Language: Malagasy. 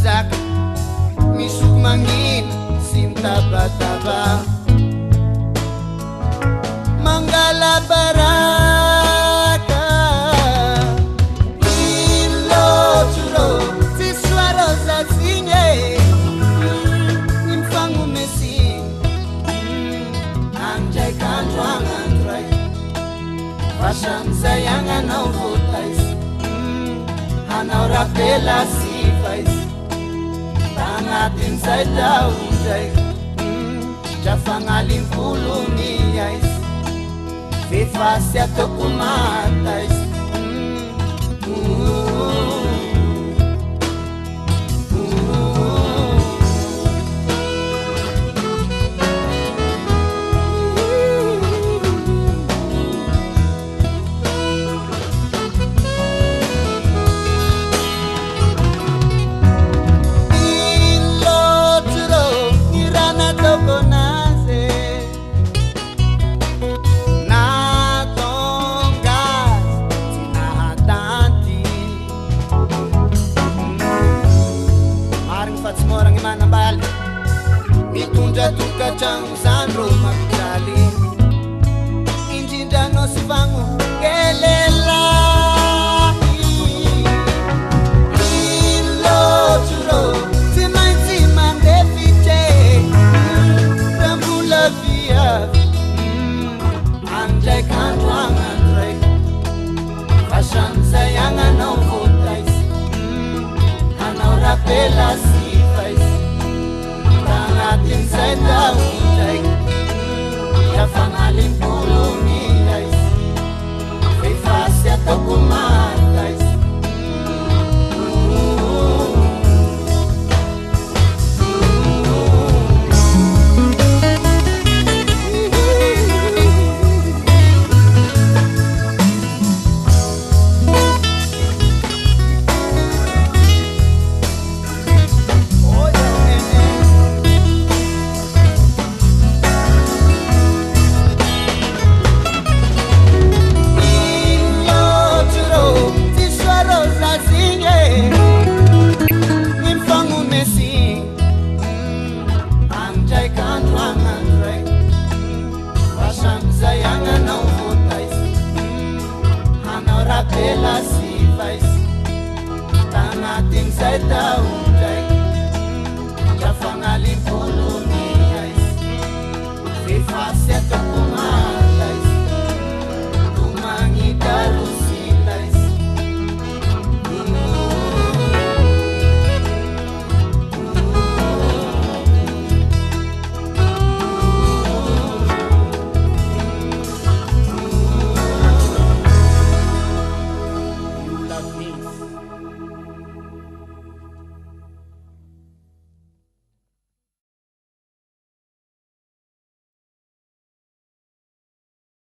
zaka misoko magnina sy mitabataba mangala baraka ilotro tsy soaro zatsigne imfagnomesiny andraiky andro agnandro ray fasamizay agnanao votaizy hanao rapela sifa izy tagnatin'izay taondraiky dra fagnalim-polony aizy fefasy ataoko mata izy Tokatrano zandro mapijaly indrindra anao sy vagno kelelahy ilotro tsy maintsy mandefitre rambola via andraiky andro agnandro raiky fasamizay agnanao votaizy hanao rapela sifa izy tagnatin'izay taondraiky dra fagnalim